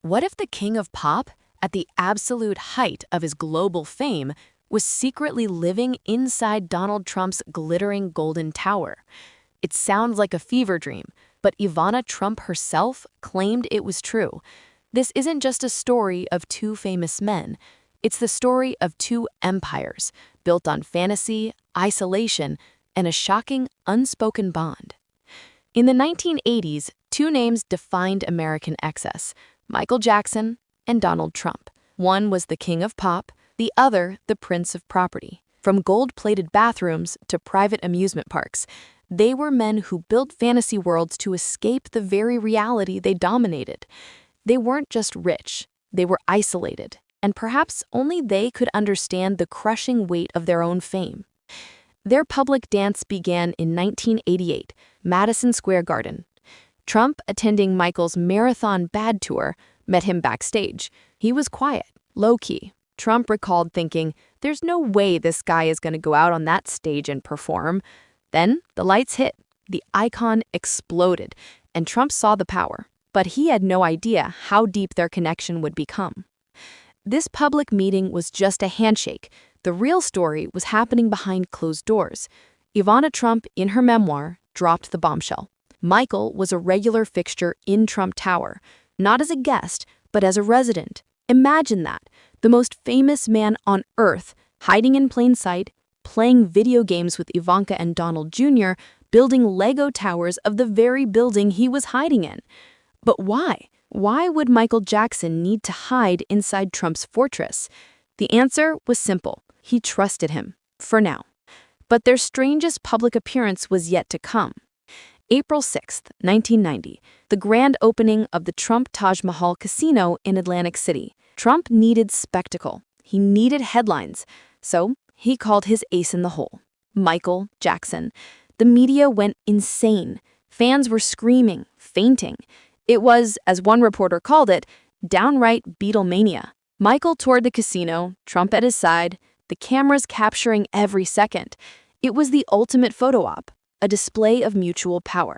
What if the king of pop, at the absolute height of his global fame, was secretly living inside Donald Trump's glittering golden tower? It sounds like a fever dream, but Ivana Trump herself claimed it was true. This isn't just a story of two famous men. It's the story of two empires, built on fantasy, isolation, and a shocking, unspoken bond. In the 1980s, two names defined American excess: Michael Jackson and Donald Trump. One was the king of pop, the other the prince of property. From gold-plated bathrooms to private amusement parks, they were men who built fantasy worlds to escape the very reality they dominated. They weren't just rich, they were isolated, and perhaps only they could understand the crushing weight of their own fame. Their public dance began in 1988, Madison Square Garden. Trump, attending Michael's Marathon Bad Tour, met him backstage. He was quiet, low-key. Trump recalled thinking, "There's no way this guy is going to go out on that stage and perform." Then the lights hit, the icon exploded, and Trump saw the power. But he had no idea how deep their connection would become. This public meeting was just a handshake. The real story was happening behind closed doors. Ivana Trump, in her memoir, dropped the bombshell. Michael was a regular fixture in Trump Tower, not as a guest, but as a resident. Imagine that, the most famous man on earth, hiding in plain sight, playing video games with Ivanka and Donald Jr., building Lego towers of the very building he was hiding in. But why? Why would Michael Jackson need to hide inside Trump's fortress? The answer was simple. He trusted him, for now. But their strangest public appearance was yet to come. April 6, 1990, the grand opening of the Trump Taj Mahal casino in Atlantic City. Trump needed spectacle. He needed headlines. So he called his ace in the hole, Michael Jackson. The media went insane. Fans were screaming, fainting. It was, as one reporter called it, downright Beatlemania. Michael toured the casino, Trump at his side, the cameras capturing every second. It was the ultimate photo op, a display of mutual power.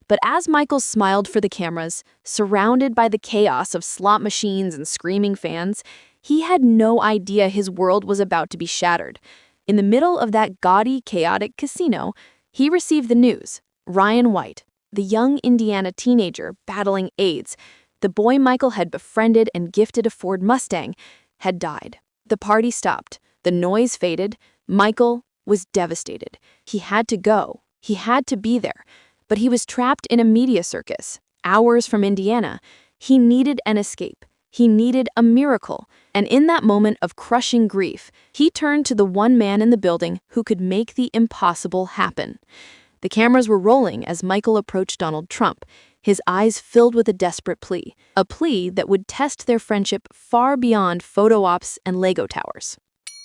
But as Michael smiled for the cameras, surrounded by the chaos of slot machines and screaming fans, he had no idea his world was about to be shattered. In the middle of that gaudy, chaotic casino, he received the news. Ryan White, the young Indiana teenager battling AIDS, the boy Michael had befriended and gifted a Ford Mustang, had died. The party stopped. The noise faded. Michael was devastated. He had to go. He had to be there. But he was trapped in a media circus, hours from Indiana. He needed an escape. He needed a miracle. And in that moment of crushing grief, he turned to the one man in the building who could make the impossible happen. The cameras were rolling as Michael approached Donald Trump, his eyes filled with a desperate plea, a plea that would test their friendship far beyond photo ops and Lego towers.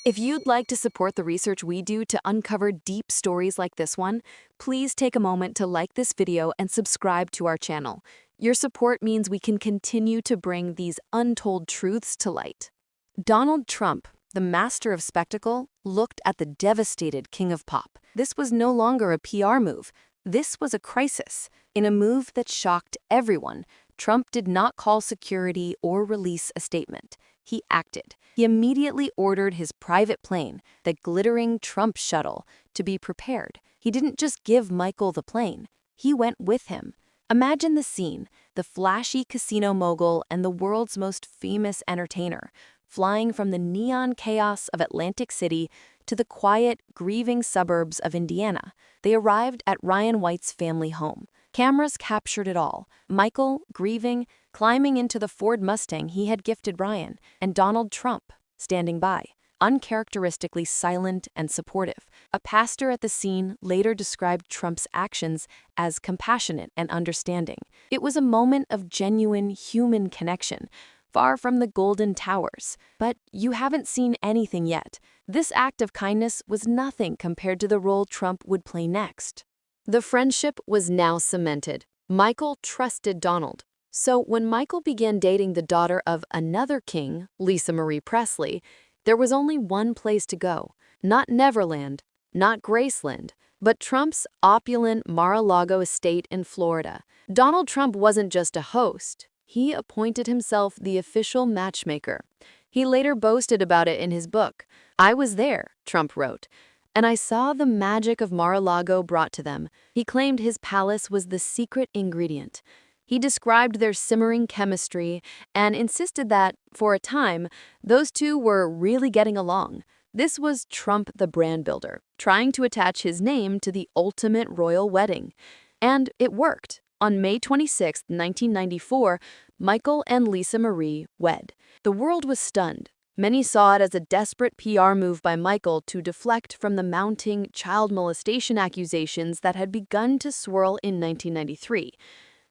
If you'd like to support the research we do to uncover deep stories like this one, please take a moment to like this video and subscribe to our channel. Your support means we can continue to bring these untold truths to light. Donald Trump, the master of spectacle, looked at the devastated king of pop. This was no longer a PR move. This was a crisis. In a move that shocked everyone, Trump did not call security or release a statement. He acted. He immediately ordered his private plane, the glittering Trump shuttle, to be prepared. He didn't just give Michael the plane. He went with him. Imagine the scene, the flashy casino mogul and the world's most famous entertainer, flying from the neon chaos of Atlantic City to the quiet, grieving suburbs of Indiana. They arrived at Ryan White's family home. Cameras captured it all. Michael, grieving, climbing into the Ford Mustang he had gifted Ryan, and Donald Trump, standing by, uncharacteristically silent and supportive. A pastor at the scene later described Trump's actions as compassionate and understanding. It was a moment of genuine human connection, far from the golden towers. But you haven't seen anything yet. This act of kindness was nothing compared to the role Trump would play next. The friendship was now cemented. Michael trusted Donald. So when Michael began dating the daughter of another king, Lisa Marie Presley, there was only one place to go. Not Neverland, not Graceland, but Trump's opulent Mar-a-Lago estate in Florida. Donald Trump wasn't just a host. he appointed himself the official matchmaker. He later boasted about it in his book. "I was there," Trump wrote, "and I saw the magic of Mar-a-Lago brought to them." He claimed his palace was the secret ingredient. He described their simmering chemistry and insisted that, for a time, those two were really getting along. This was Trump the brand builder, trying to attach his name to the ultimate royal wedding. And it worked. On May 26, 1994, Michael and Lisa Marie wed. The world was stunned. Many saw it as a desperate PR move by Michael to deflect from the mounting child molestation accusations that had begun to swirl in 1993.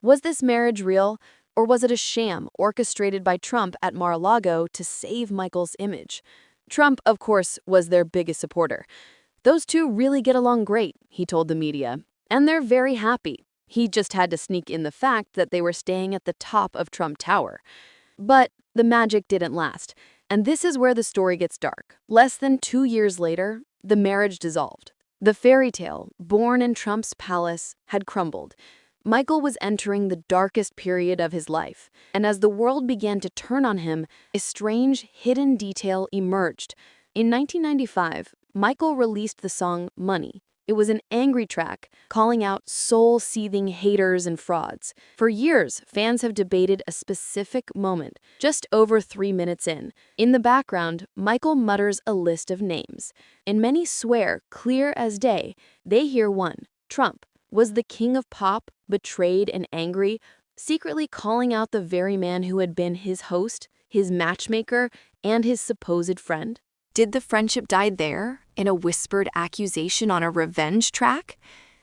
Was this marriage real, or was it a sham orchestrated by Trump at Mar-a-Lago to save Michael's image? Trump, of course, was their biggest supporter. "Those two really get along great," he told the media, "and they're very happy." He just had to sneak in the fact that they were staying at the top of Trump Tower. But the magic didn't last, and this is where the story gets dark. Less than 2 years later, the marriage dissolved. The fairy tale, born in Trump's palace, had crumbled. Michael was entering the darkest period of his life, and as the world began to turn on him, a strange, hidden detail emerged. In 1995, Michael released the song Money. It was an angry track, calling out soul-seething haters and frauds. For years, fans have debated a specific moment, just over 3 minutes in. In the background, Michael mutters a list of names, and many swear, clear as day, they hear one: Trump. Was the king of pop, betrayed and angry, secretly calling out the very man who had been his host, his matchmaker, and his supposed friend? Did the friendship die there, in a whispered accusation on a revenge track?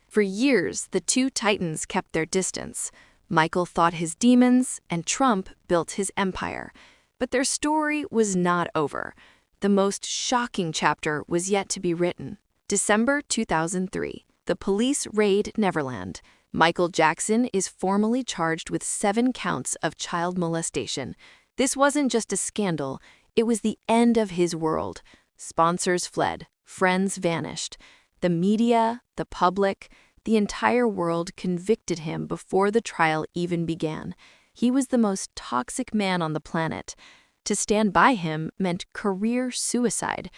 For years, the two titans kept their distance. Michael fought his demons, and Trump built his empire. But their story was not over. The most shocking chapter was yet to be written. December 2003. The police raid Neverland. Michael Jackson is formally charged with 7 counts of child molestation. This wasn't just a scandal, it was the end of his world. Sponsors fled, friends vanished. The media, the public, the entire world convicted him before the trial even began. He was the most toxic man on the planet. To stand by him meant career suicide.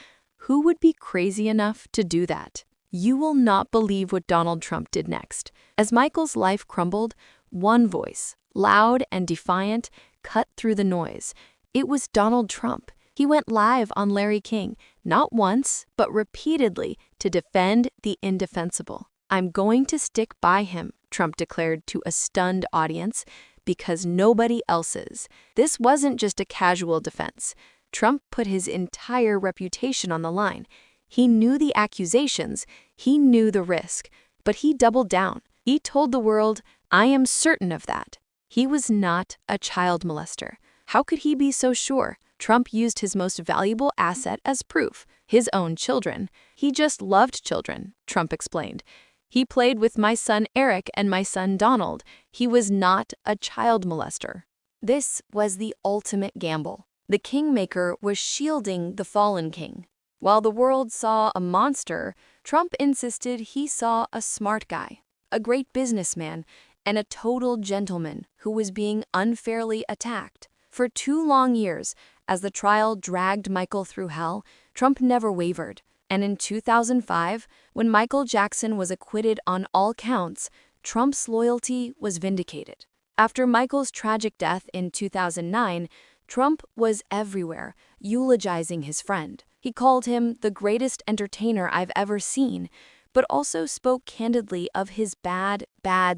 Who would be crazy enough to do that? You will not believe what Donald Trump did next. As Michael's life crumbled, one voice, loud and defiant, cut through the noise. It was Donald Trump. He went live on Larry King, not once, but repeatedly, to defend the indefensible. "I'm going to stick by him," Trump declared to a stunned audience, "because nobody else is." This wasn't just a casual defense. Trump put his entire reputation on the line. He knew the accusations, he knew the risk, but he doubled down. He told the world, "I am certain of that." He was not a child molester. How could he be so sure? Trump used his most valuable asset as proof, his own children. "He just loved children," Trump explained. "He played with my son Eric and my son Donald. He was not a child molester." This was the ultimate gamble. The kingmaker was shielding the fallen king. While the world saw a monster, Trump insisted he saw a smart guy, a great businessman, and a total gentleman who was being unfairly attacked. For 2 long years, as the trial dragged Michael through hell, Trump never wavered. And in 2005, when Michael Jackson was acquitted on all counts, Trump's loyalty was vindicated. After Michael's tragic death in 2009, Trump was everywhere, eulogizing his friend. He called him the greatest entertainer I've ever seen, but also spoke candidly of his bad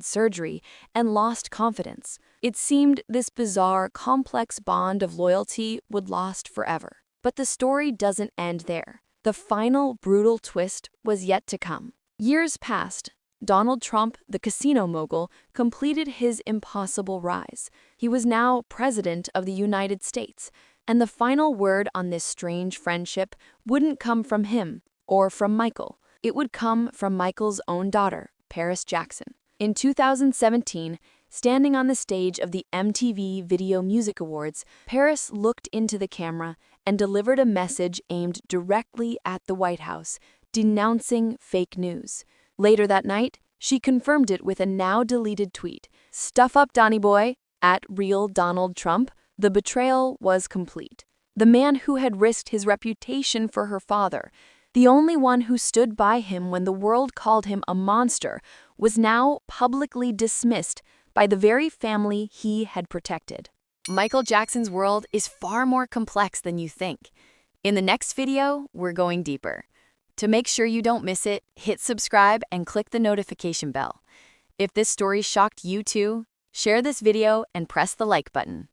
surgery and lost confidence. It seemed this bizarre, complex bond of loyalty would last forever. But the story doesn't end there. The final brutal twist was yet to come. Years passed. Donald Trump, the casino mogul, completed his impossible rise. He was now president of the United States, and the final word on this strange friendship wouldn't come from him or from Michael. It would come from Michael's own daughter, Paris Jackson. In 2017, standing on the stage of the MTV Video Music Awards, Paris looked into the camera and delivered a message aimed directly at the White House, denouncing fake news. Later that night, she confirmed it with a now-deleted tweet. "Stuff up, Donny boy. At real Donald Trump, the betrayal was complete. The man who had risked his reputation for her father, the only one who stood by him when the world called him a monster, was now publicly dismissed by the very family he had protected. Michael Jackson's world is far more complex than you think. In the next video, we're going deeper. To make sure you don't miss it, hit subscribe and click the notification bell. If this story shocked you too, share this video and press the like button.